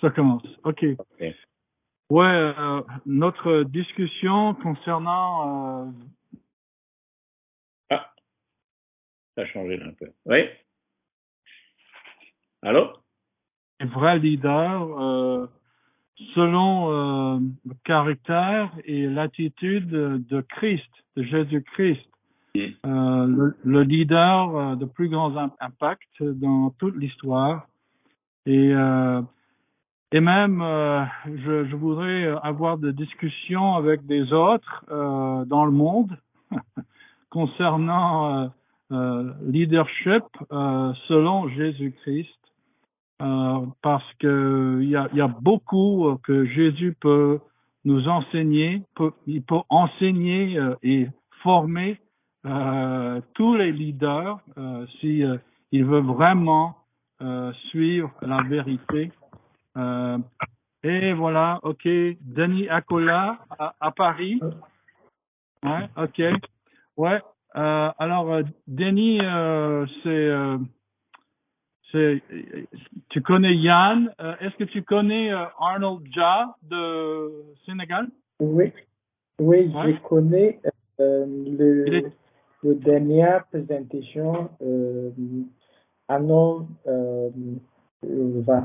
Ça commence. OK. Ok. Ouais, notre discussion concernant Ah, ça a changé un peu. Oui. Allô? les vrais leaders selon le caractère et l'attitude de Christ, de Jésus-Christ. Le leader de plus grand impact dans toute l'histoire. Et même, je voudrais avoir des discussions avec des autres dans le monde concernant leadership selon Jésus-Christ, parce que il y a beaucoup que Jésus peut nous enseigner, il peut enseigner et former tous les leaders si il veut vraiment suivre la vérité. Et voilà, OK. Denis Acola à Paris. Ouais, OK. Ouais. Alors, Denis, tu connais Yann. Est-ce que tu connais Arnold Jah de Sénégal? Oui, Ouais. je connais Il est- le dernière présentation. Arnold ouais.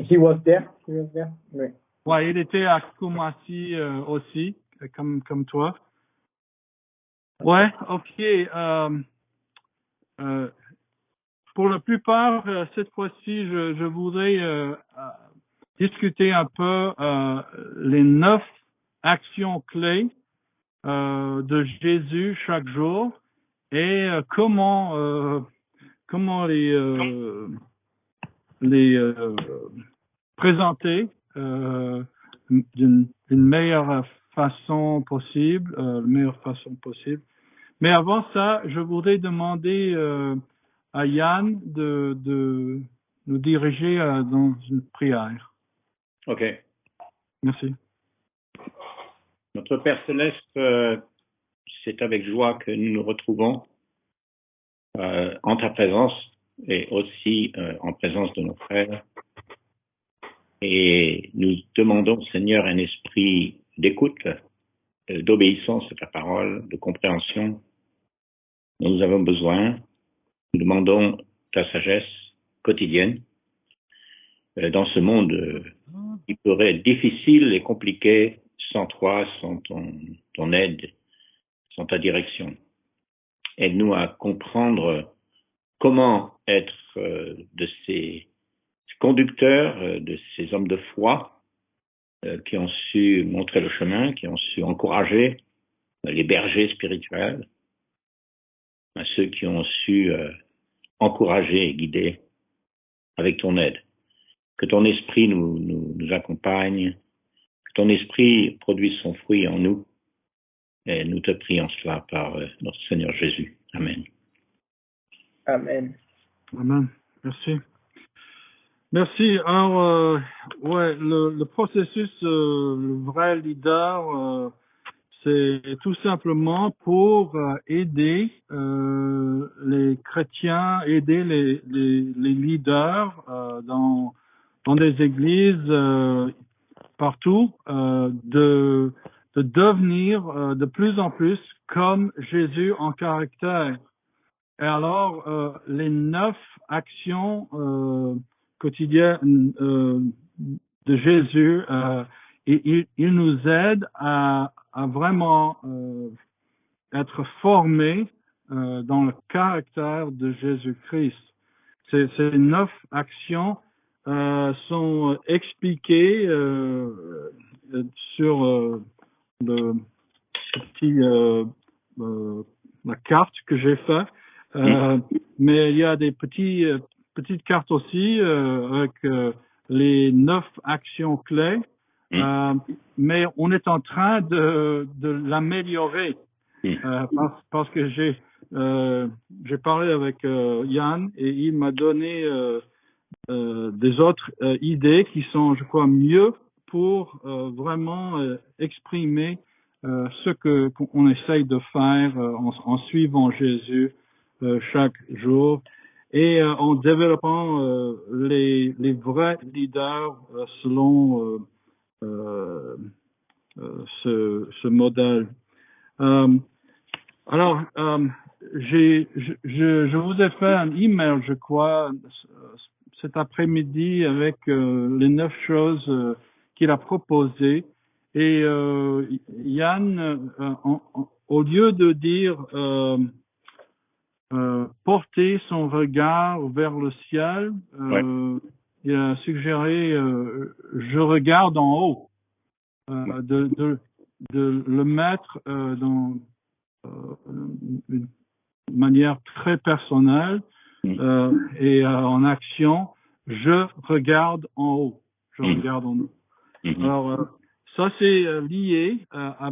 he was there. Oui. Ouais, il était à Kumasi aussi, comme toi. Ouais, OK. Pour la plupart, cette fois-ci, je voudrais discuter un peu les 9 actions clés de Jésus chaque jour et comment les présenter d'une meilleure façon possible, la meilleure façon possible. Mais avant ça, je voudrais demander à Yann de nous diriger dans une prière. OK. Merci. Notre Père Céleste, c'est avec joie que nous nous retrouvons en ta présence et aussi en présence de nos frères. Et nous demandons, Seigneur, un esprit d'écoute, d'obéissance à ta parole, de compréhension dont nous avons besoin. Nous demandons ta sagesse quotidienne dans ce monde qui pourrait être difficile et compliqué sans toi, sans ton aide, sans ta direction. Aide-nous à comprendre comment être de ces conducteurs, de ces hommes de foi qui ont su montrer le chemin, qui ont su encourager les bergers spirituels, à ceux qui ont su encourager et guider avec ton aide. Que ton esprit nous accompagne, que ton esprit produise son fruit en nous. Et nous te prions cela par notre Seigneur Jésus. Amen. Amen. Amen. Merci. Merci. Alors, ouais, le processus, le vrai leader, c'est tout simplement pour aider les chrétiens, aider les leaders dans des églises partout, de devenir de plus en plus comme Jésus en caractère. Et alors, les 9 actions quotidiennes de Jésus, il nous aide à vraiment être formés dans le caractère de Jésus-Christ. Ces 9 actions sont expliquées sur le petit la carte que j'ai faite. Mais il y a des petites cartes aussi avec les 9 actions clés. Mais on est en train de l'améliorer parce que j'ai parlé avec Yann et il m'a donné des autres idées qui sont, je crois, mieux pour vraiment exprimer ce qu'on essaye de faire en suivant Jésus chaque jour. et en développant les vrais leaders selon ce modèle. Alors, je vous ai fait un email, je crois, cet après-midi avec les 9 choses qu'il a proposées. Et Yann, au lieu de dire porter son regard vers le ciel, il a suggéré je regarde en haut, de le mettre dans une manière très personnelle et en action. Je regarde en haut. Je regarde en haut. Alors, ça c'est lié à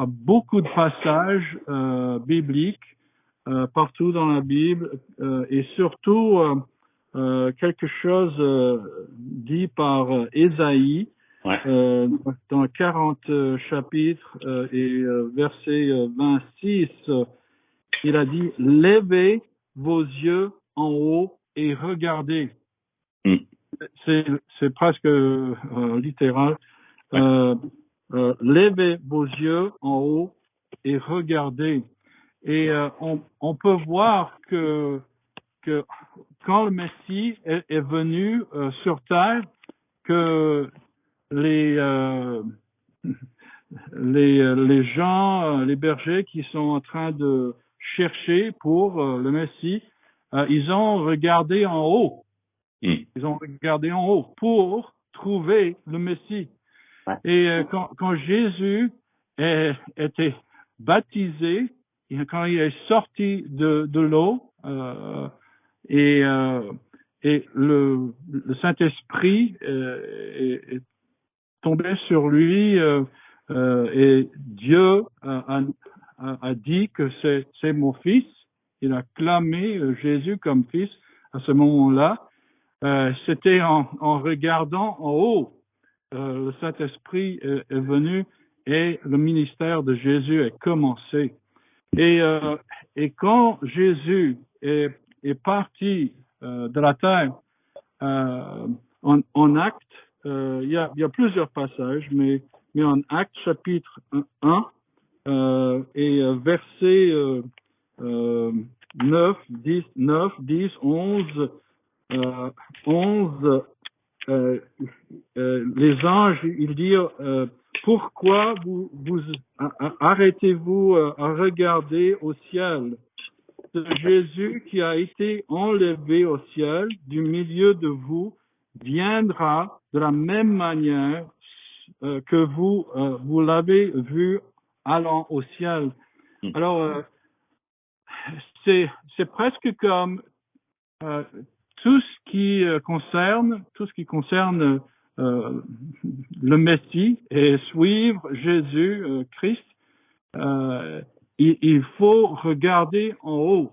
beaucoup de passages bibliques partout dans la Bible et surtout quelque chose dit par Ésaïe dans 40 chapitres et verset 26, il a dit « Levez vos yeux en haut et regardez ». C'est presque littéral. Levez vos yeux en haut et regardez. Et on peut voir que quand le Messie est venu sur terre, que les gens, les bergers qui sont en train de chercher pour le Messie, ils ont regardé en haut. Ils ont regardé en haut pour trouver le Messie. Et quand Jésus était baptisé, quand il est sorti de l'eau, et le Saint-Esprit est tombé sur lui, et Dieu a dit que c'est mon fils. Il a clamé Jésus comme fils à ce moment-là. C'était en regardant en haut. Le Saint-Esprit est venu et le ministère de Jésus a commencé. Et quand Jésus est parti de la terre en Actes, il y a plusieurs passages, mais en Actes chapitre 1 et versets 9, 10, 11, 11, les anges, ils disent pourquoi vous arrêtez-vous à regarder au ciel? C'est Jésus qui a été enlevé au ciel du milieu de vous viendra de la même manière que vous l'avez vu allant au ciel. Alors c'est presque comme tout ce qui concerne le Messie et suivre Jésus Christ, il faut regarder en haut.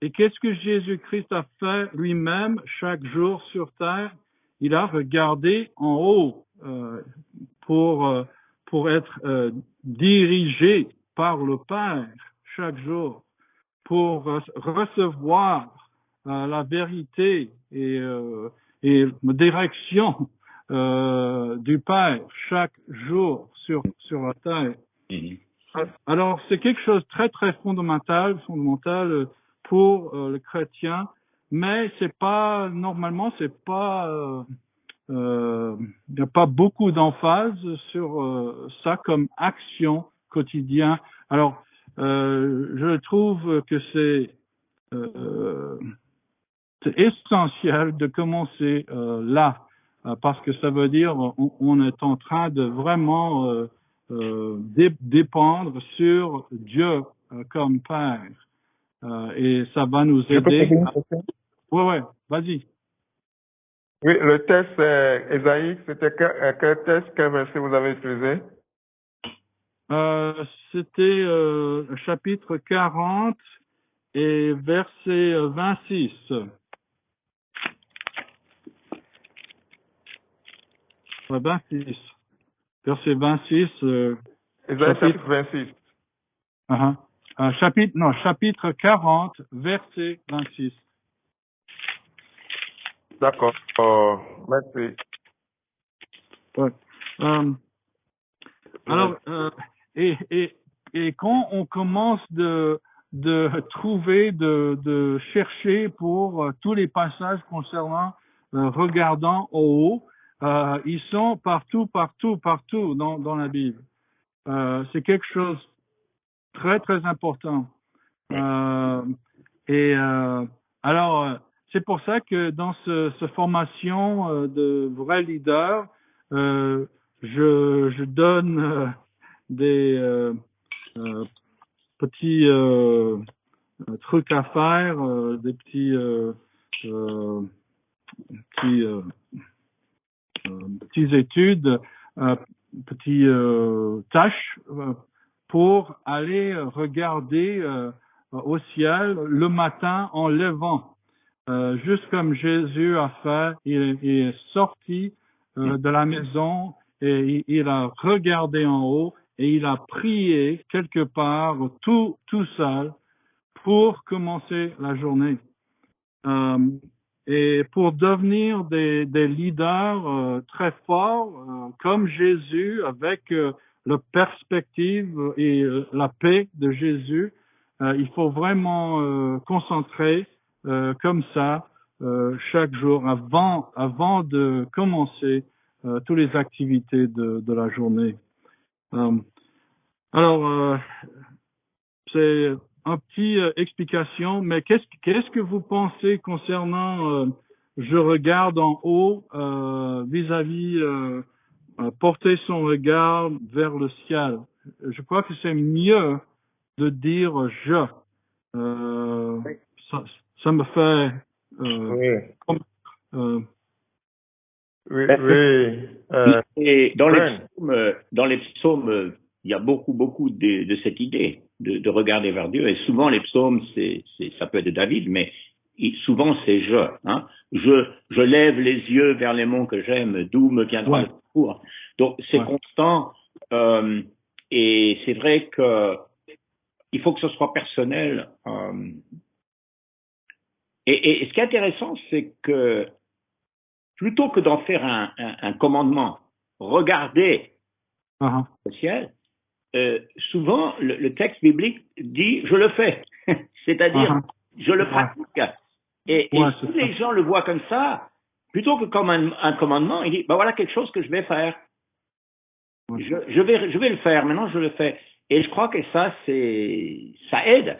Et qu'est-ce que Jésus-Christ a fait lui-même chaque jour sur terre? Il a regardé en haut pour être dirigé par le Père chaque jour, pour recevoir la vérité et la direction du Père chaque jour sur la terre. Alors, c'est quelque chose de très, très fondamental pour le chrétien, mais normalement, il n'y a pas beaucoup d'emphase sur ça comme action quotidienne. Alors, je trouve que c'est essentiel de commencer là, parce que ça veut dire on est en train de vraiment dépendre sur Dieu comme Père, et ça va nous aider. Ouais, vas-y. Oui, le texte Ésaïe, c'était quel texte, quel verset vous avez utilisé? C'était chapitre 40 et verset 26. Ouais, 26. Verset 26. Ésaïe chapitre 26. Chapitre 40, verset 26. D'accord. Merci. Ouais. Alors, et quand on commence de trouver, de chercher pour tous les passages concernant regardant au haut, ils sont partout dans la Bible. C'est quelque chose de très très important. Alors, c'est pour ça que dans cette formation de vrais leaders, je donne des petits trucs à faire, des petits petites études, petits tâches pour aller regarder au ciel le matin en levant. Juste comme Jésus a fait, il est sorti de la maison et il a regardé en haut et il a prié quelque part tout seul pour commencer la journée. Et pour devenir des leaders très forts, comme Jésus, avec la perspective et la paix de Jésus, il faut vraiment concentrer comme ça chaque jour avant de commencer toutes les activités de la journée. Alors, c'est un petit explication, mais qu'est-ce que vous pensez concernant je regarde en haut vis-à-vis porter son regard vers le ciel. Je crois que c'est mieux de dire je. Ça me fait Oui. euh, Oui. Et dans les psaumes, il y a beaucoup de cette idée de regarder vers Dieu. Et souvent, les psaumes, ça peut être David, mais souvent, c'est je. Hein. Je lève les yeux vers les monts que j'aime, d'où me viendra le secours. Donc, c'est constant. Et c'est vrai que il faut que ce soit personnel. Et ce qui est intéressant, c'est que plutôt que d'en faire un commandement, regardez le ciel, souvent le texte biblique dit je le fais, c'est-à-dire je le pratique. Et si les gens le voient comme ça, plutôt que comme un commandement, il dit ben voilà quelque chose que je vais faire. Je vais le faire, maintenant je le fais. Et je crois que ça aide.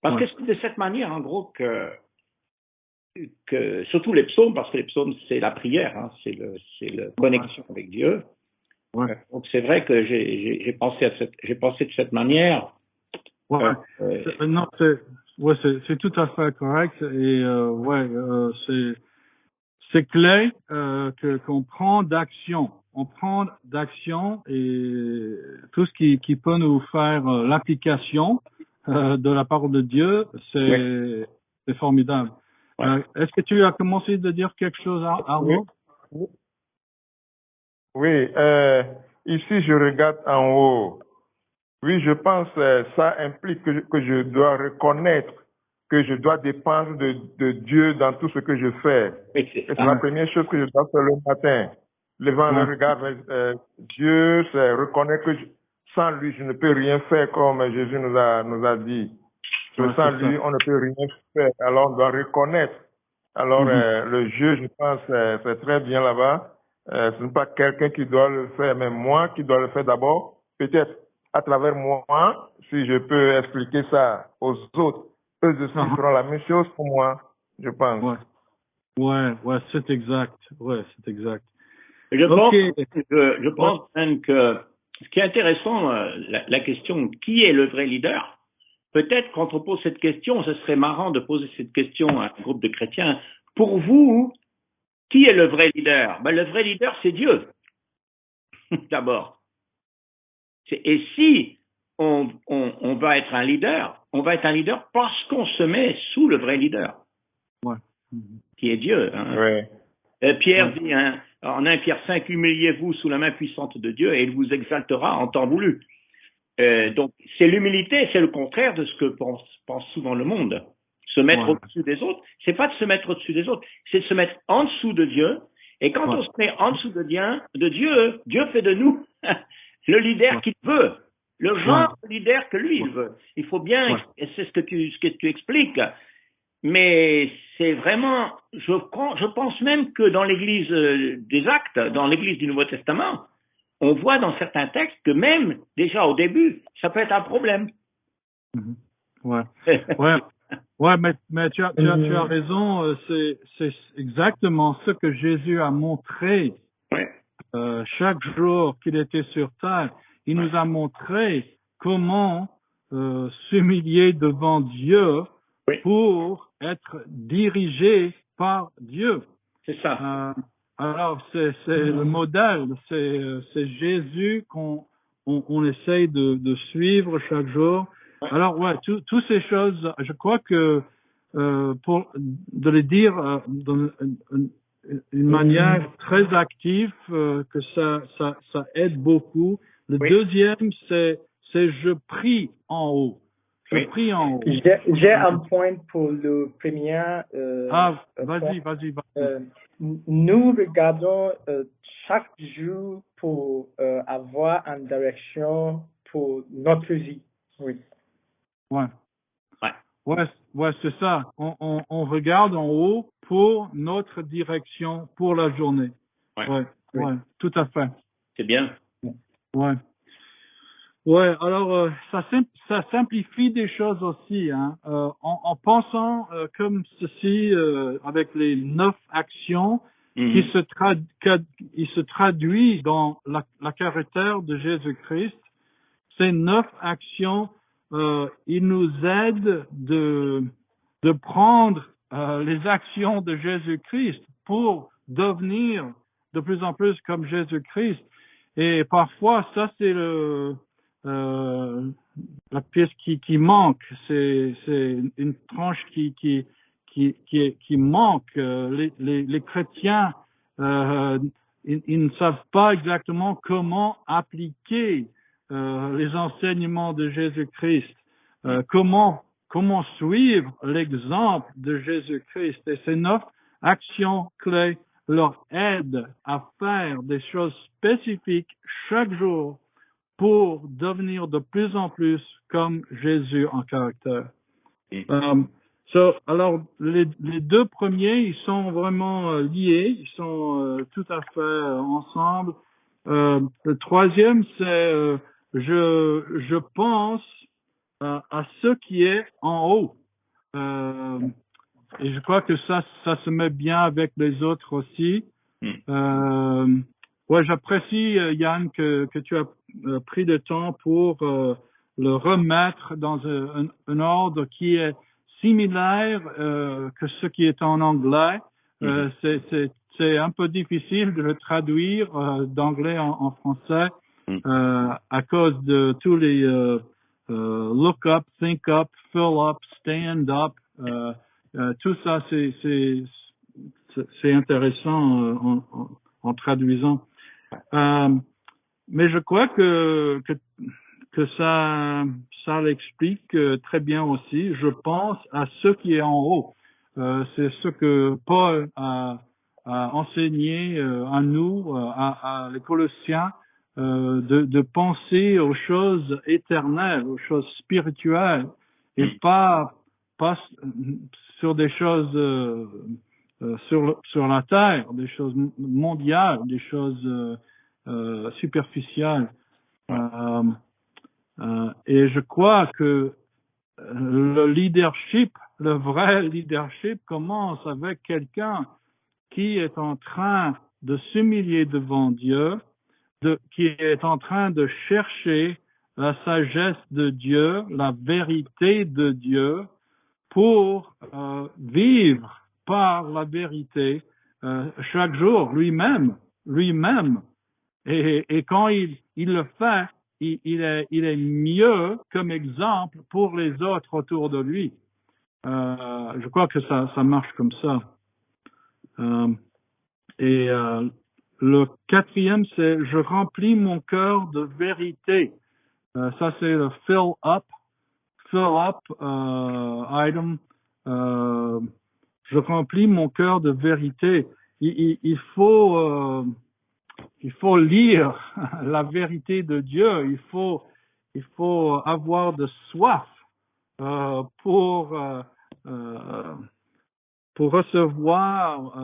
Parce que c'est de cette manière, en gros, que surtout les psaumes, parce que les psaumes c'est la prière, hein, c'est la connexion avec Dieu. Donc c'est vrai que j'ai pensé de cette manière. Non, c'est tout à fait correct et c'est clé qu'on prend d'action. On prend d'action et tout ce qui peut nous faire l'application de la parole de Dieu, c'est formidable. Est-ce que tu as commencé de dire quelque chose, Arnaud? Oui, ici je regarde en haut. Oui, je pense que ça implique que je dois reconnaître que je dois dépendre de Dieu dans tout ce que je fais. Et c'est la première chose que je dois faire le matin. Levant le regard vers Dieu, c'est reconnaître que sans lui, je ne peux rien faire comme Jésus nous a dit. Sans lui, on ne peut rien faire. Alors, on doit reconnaître. Alors, le jeu, je pense, c'est très bien là-bas. Ce n'est pas quelqu'un qui doit le faire, mais moi qui dois le faire d'abord. Peut-être à travers moi, si je peux expliquer ça aux autres, eux aussi feront la même chose pour moi, je pense. C'est exact. C'est exact. Je pense même que ce qui est intéressant, la question qui est le vrai leader, peut-être quand on pose cette question, ce serait marrant de poser cette question à un groupe de chrétiens. Pour vous, qui est le vrai leader? Ben, le vrai leader, c'est Dieu, d'abord. Et si on va être un leader, on va être un leader parce qu'on se met sous le vrai leader, qui est Dieu. Hein. Pierre dit en 1 Pierre 5, humiliez-vous sous la main puissante de Dieu et il vous exaltera en temps voulu. Donc, c'est l'humilité, c'est le contraire de ce que pense souvent le monde. se mettre Ouais. au-dessus des autres. C'est pas de se mettre au-dessus des autres, c'est de se mettre en dessous de Dieu. Et quand Ouais. on se met en dessous de Dieu, Dieu fait de nous le leader Ouais. qu'il veut, le genre Ouais. de leader que lui il veut. Il faut bien, Ouais. et c'est ce que tu expliques. Mais c'est vraiment, je pense même que dans l'Église des Actes, dans l'Église du Nouveau Testament, on voit dans certains textes que même déjà au début, ça peut être un problème. Mhm. Ouais. Ouais. Ouais, mais tu as raison, c'est exactement ce que Jésus a montré Ouais. chaque jour qu'il était sur terre. Il nous a montré comment s'humilier devant Dieu Oui. pour être dirigé par Dieu. C'est ça. Alors, c'est le modèle, c'est Jésus qu'on on essaye de suivre chaque jour. Alors, ouais, toutes ces choses, je crois que pour de les dire une manière très active, que ça aide beaucoup. Le Oui. deuxième, c'est je prie en haut. Je Oui. prie en haut. J'ai un point pour le premier. Vas-y. Nous regardons chaque jour pour avoir une direction pour notre vie. Oui. Ouais. Ouais. Ouais, c'est ça. On regarde en haut pour notre direction pour la journée. Ouais. Ouais, tout à fait. C'est bien. Ouais. Ouais, alors ça simplifie des choses aussi, hein. En pensant comme ceci, avec les 9 actions qui se traduisent dans la caractère de Jésus-Christ. Ces 9 actions, ils nous aident de prendre les actions de Jésus-Christ pour devenir de plus en plus comme Jésus-Christ. Et parfois, ça c'est la pièce qui manque. C'est une tranche qui manque. Les chrétiens, ils ne savent pas exactement comment appliquer les enseignements de Jésus-Christ, comment suivre l'exemple de Jésus-Christ. Et ces 9 actions clés leur aident à faire des choses spécifiques chaque jour pour devenir de plus en plus comme Jésus en caractère. Alors, les 2 premiers, ils sont vraiment liés, ils sont tout à fait ensemble. Le troisième, c'est je pense à ce qui est en haut. Et je crois que ça se met bien avec les autres aussi. Ouais, j'apprécie, Yann, que tu as pris le temps pour le remettre dans un ordre qui est similaire que ce qui est en anglais. C'est un peu difficile de le traduire d'anglais en français à cause de tous les look up, think up, fill up, stand up. Tout ça, c'est intéressant en traduisant. Mais je crois que ça l'explique très bien aussi. Je pense à ce qui est en haut. C'est ce que Paul a enseigné à nous, à les Colossiens, de penser aux choses éternelles, aux choses spirituelles, et pas sur des choses sur la terre, des choses mondiales, des choses superficielles. Et je crois que le leadership, le vrai leadership, commence avec quelqu'un qui est en train de s'humilier devant Dieu, qui est en train de chercher la sagesse de Dieu, la vérité de Dieu, pour vivre par la vérité chaque jour lui-même. Et quand il le fait, il est mieux comme exemple pour les autres autour de lui. Je crois que ça marche comme ça. Le quatrième, c'est je remplis mon cœur de vérité. Ça, c'est le fill up item. je remplis mon cœur de vérité. Il faut lire la vérité de Dieu. Il faut avoir de soif pour recevoir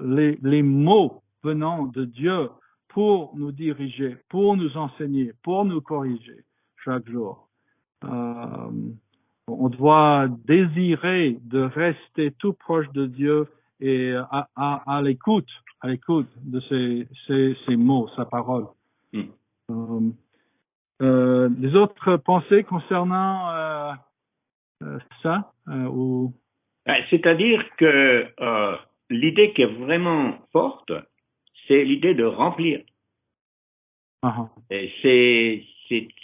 les mots venant de Dieu pour nous diriger, pour nous enseigner, pour nous corriger chaque jour. On doit désirer de rester tout proche de Dieu et à l'écoute de ces mots, sa parole. Les autres pensées concernant ça ou... C'est-à-dire que l'idée qui est vraiment forte, c'est l'idée de remplir. Et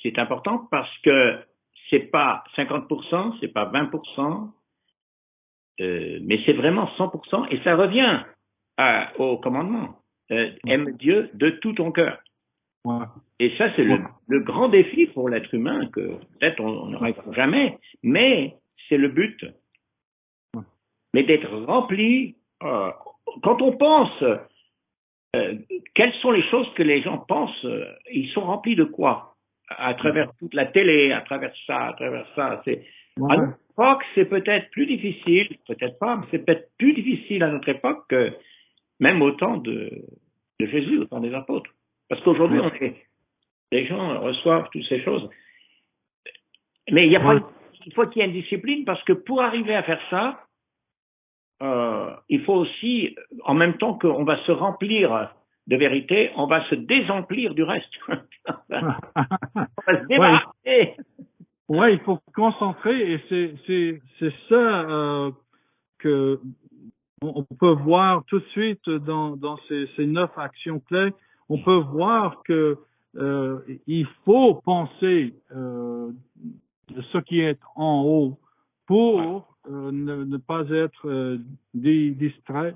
c'est important parce que c'est pas 50%, c'est pas 20%, mais c'est vraiment 100%, et ça revient au commandement. Aime Dieu de tout ton cœur. Et ça, c'est le grand défi pour l'être humain que peut-être on n'arrivera jamais, mais c'est le but. Mais d'être rempli, quand on pense, quelles sont les choses que les gens pensent, ils sont remplis de quoi? À travers toute la télé, à travers ça. À notre époque, c'est peut-être plus difficile, peut-être pas, mais c'est peut-être plus difficile à notre époque que même au temps de Jésus, au temps des apôtres. Parce qu'aujourd'hui, les gens reçoivent toutes ces choses. Mais il faut qu'il y ait une discipline, parce que pour arriver à faire ça, il faut aussi, en même temps qu'on va se remplir de vérité, on va se désemplir du reste. On va se débarrasser. Ouais, il faut concentrer, et c'est ça que on peut voir tout de suite dans ces 9 actions clés. On peut voir que il faut penser de ce qui est en haut pour ne pas être distraire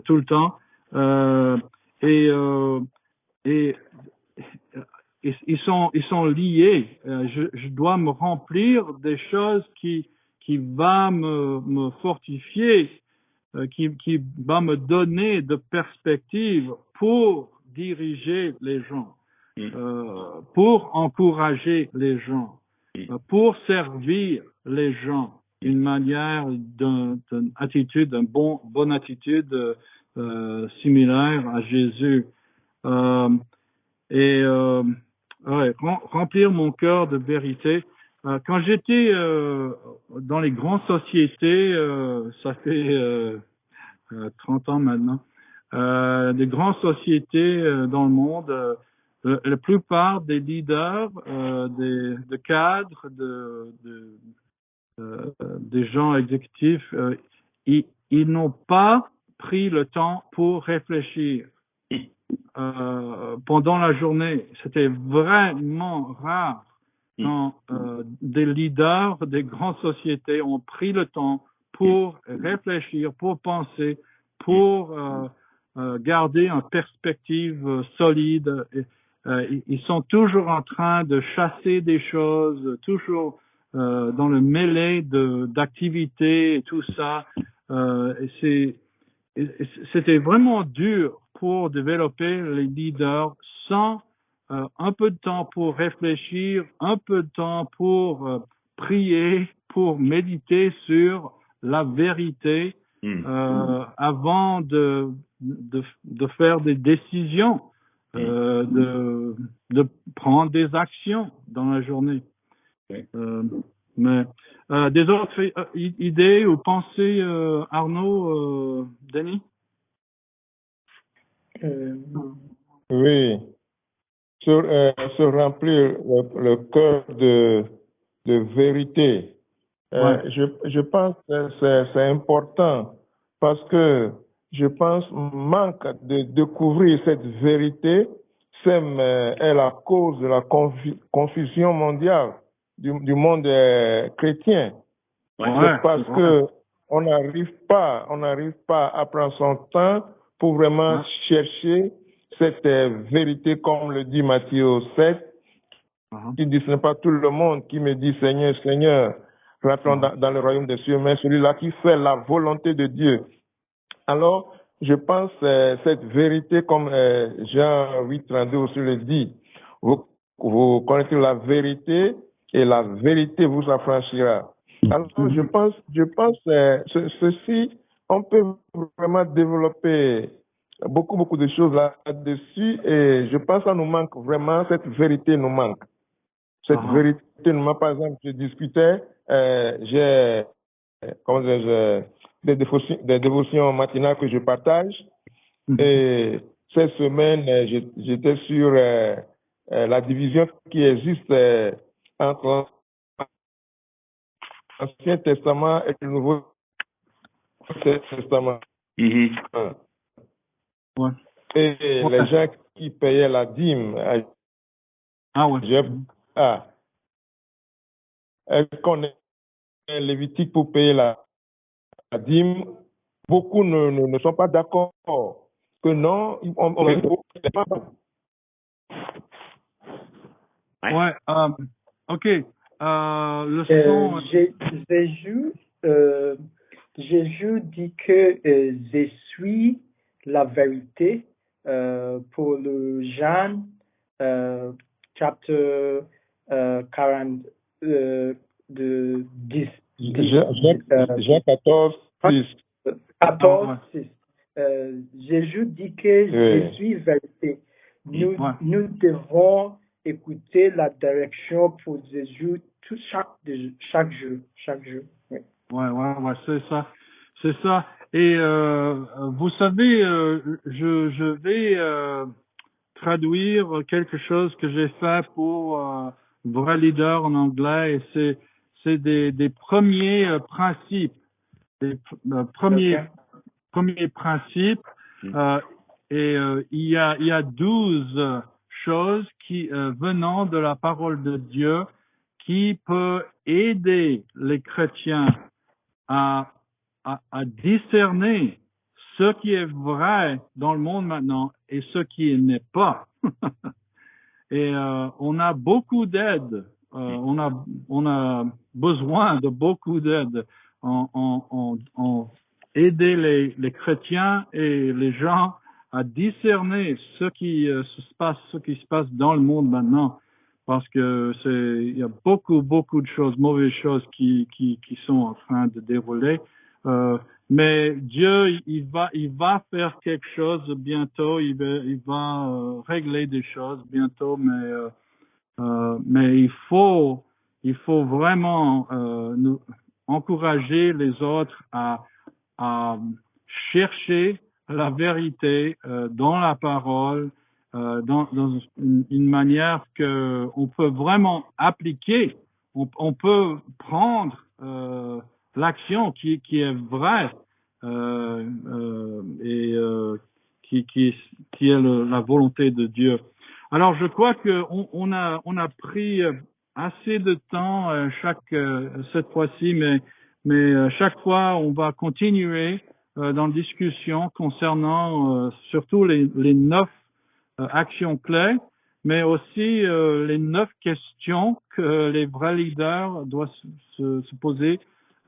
tout le temps, et ils sont liés. Je dois me remplir des choses qui va me fortifier, qui va me donner de perspectives pour diriger les gens, pour encourager les gens, pour servir les gens d'une manière, d'une attitude, bonne attitude similaire à Jésus. Remplir mon cœur de vérité. Quand j'étais dans les grandes sociétés, ça fait 30 ans maintenant, des grandes sociétés dans le monde, la plupart des leaders, de cadres, des gens exécutifs, ils n'ont pas pris le temps pour réfléchir pendant la journée. C'était vraiment rare quand des leaders des grandes sociétés ont pris le temps pour réfléchir, pour penser, pour garder une perspective solide. Ils sont toujours en train de chasser des choses, toujours dans le mêlée d'activités et tout ça. C'était vraiment dur pour développer les leaders sans un peu de temps pour réfléchir, un peu de temps pour prier, pour méditer sur la vérité avant de faire des décisions, de prendre des actions dans la journée. Mais des autres idées ou pensées, Arnaud, Denis? Oui, se remplir le cœur de vérité. Je pense que c'est important, parce que je pense manque de découvrir cette vérité est la cause de la confusion mondiale du monde chrétien. C'est parce que on n'arrive pas à prendre son temps pour vraiment chercher cette vérité, comme le dit Matthieu 7, qui ne discerne pas tout le monde, qui me dit Seigneur, Seigneur, rentrons dans le royaume des cieux, mais celui-là qui fait la volonté de Dieu. Alors, je pense cette vérité, comme Jean 8,32 aussi le dit, vous connaîtrez la vérité et la vérité vous affranchira. Alors, je pense ceci, on peut vraiment développer beaucoup de choses là-dessus et je pense que ça nous manque vraiment, cette vérité nous manque. Cette vérité nous manque. Par exemple, je discutais, j'ai des dévotions matinales que je partage et cette semaine, j'étais sur la division qui existe entre l'Ancien Testament et le Nouveau Testament. Ouais. Et les gens qui payaient la dîme, qu'on est Lévitique pour payer la dîme, beaucoup ne sont pas d'accord. Que non, on n'est pas. Ouais, ok. Le son. Jésus dit que je suis la vérité pour le Jean chapitre 40 de 10. Jean 14, 6. 14, 6. Jésus dit que je suis vérité. Nous devons écouter la direction pour Jésus chaque jour. Oui. Ouais, c'est ça. Et vous savez, je vais traduire quelque chose que j'ai fait pour Vrai Leader en anglais, et c'est des premiers principes, des premiers principes. Et il y a 12 choses qui venant de la parole de Dieu qui peut aider les chrétiens à discerner ce qui est vrai dans le monde maintenant et ce qui n'est pas. Et on a beaucoup d'aide. On a besoin de beaucoup d'aide en aider les chrétiens et les gens à discerner ce qui se passe dans le monde maintenant, parce que il y a beaucoup de choses, mauvaises choses qui sont en train de dérouler. Mais Dieu, il va faire quelque chose bientôt. Il va régler des choses bientôt, mais il faut vraiment nous encourager les autres à chercher la vérité dans la parole, dans une manière que on peut vraiment appliquer. On peut prendre l'action qui est vraie et qui est la volonté de Dieu. Alors, je crois que on a pris assez de temps cette fois-ci, mais chaque fois on va continuer dans la discussion concernant surtout les 9 actions clés, mais aussi les 9 questions que les vrais leaders doivent se poser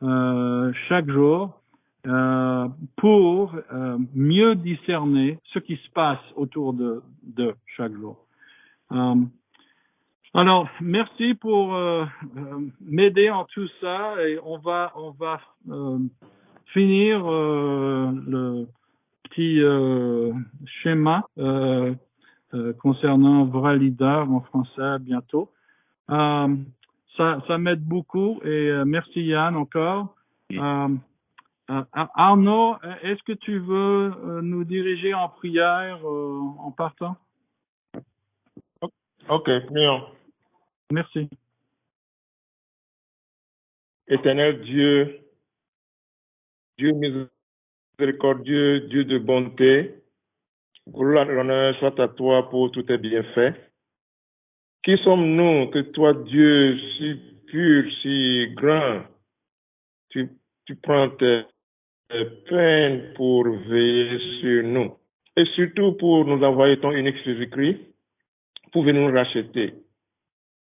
chaque jour pour mieux discerner ce qui se passe autour de chaque jour. Alors, merci pour m'aider en tout ça, et on va finir le petit schéma concernant Vrai Leader en français bientôt. Ça m'aide beaucoup, et merci Yann encore. Arnaud, est-ce que tu veux nous diriger en prière en partant? Ok, prions. Merci. Éternel Dieu, Dieu miséricordieux, Dieu de bonté, gloire et honneur soit à toi pour tous tes bienfaits. Qui sommes-nous que toi, Dieu, si pur, si grand, tu prends tes peines pour veiller sur nous et surtout pour nous envoyer ton unique Jésus-Christ pour venir nous racheter.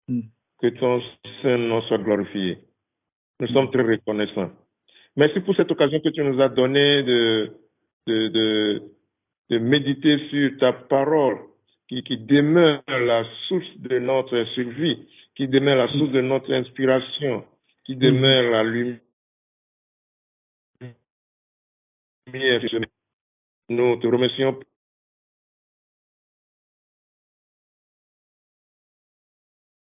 Que ton saint nom soit glorifié. Nous sommes très reconnaissants. Merci pour cette occasion que tu nous as donnée de méditer sur ta parole qui demeure la source de notre survie, qui demeure la source de notre inspiration, qui demeure la lumière. Nous te remercions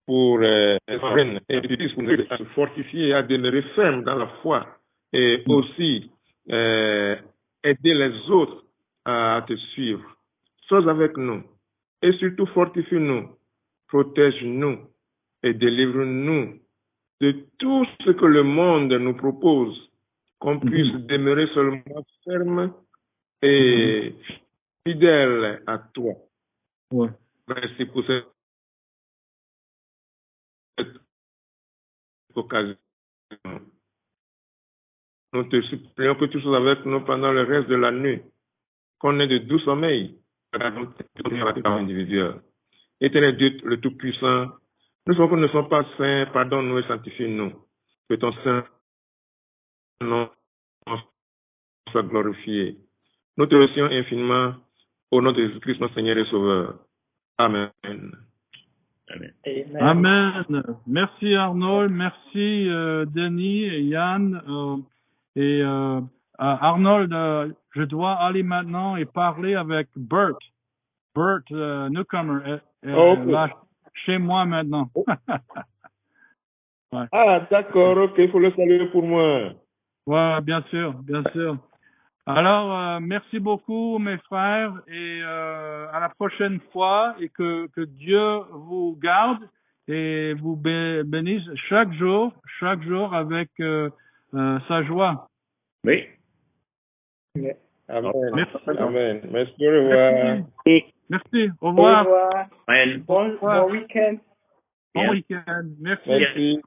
pour se fortifier, à demeurer ferme dans la foi et aussi aider les autres à te suivre. Sois avec nous et surtout fortifie-nous, protège-nous et délivre-nous de tout ce que le monde nous propose, qu'on puisse demeurer seulement ferme et fidèle à toi. Ouais. Merci pour cette occasion. Nous te supplions que tu sois avec nous pendant le reste de la nuit, qu'on ait de doux sommeil individuel. Éternel Dieu, le Tout-Puissant, nous savons que nous ne sommes pas saints, pardonne-nous et sanctifie-nous. Que ton saint nom soit glorifié. Nous te remercions infiniment au nom de Jésus-Christ, notre Seigneur et Sauveur. Amen. Amen. Amen. Merci Arnold, merci Denis et Yann. Arnold, je dois aller maintenant et parler avec Bert. Bert Newcomer là chez moi maintenant. Ouais. Ah, d'accord, ok, il faut le saluer pour moi. Ouais, bien sûr, bien sûr. Alors, merci beaucoup mes frères et à la prochaine fois et que Dieu vous garde et vous bénisse chaque jour avec sa joie. Oui. Amen. Merci. Amen. Merci, au revoir. Merci, au revoir. Au revoir. Amen. Bon week-end. Bon week-end. Merci. Merci.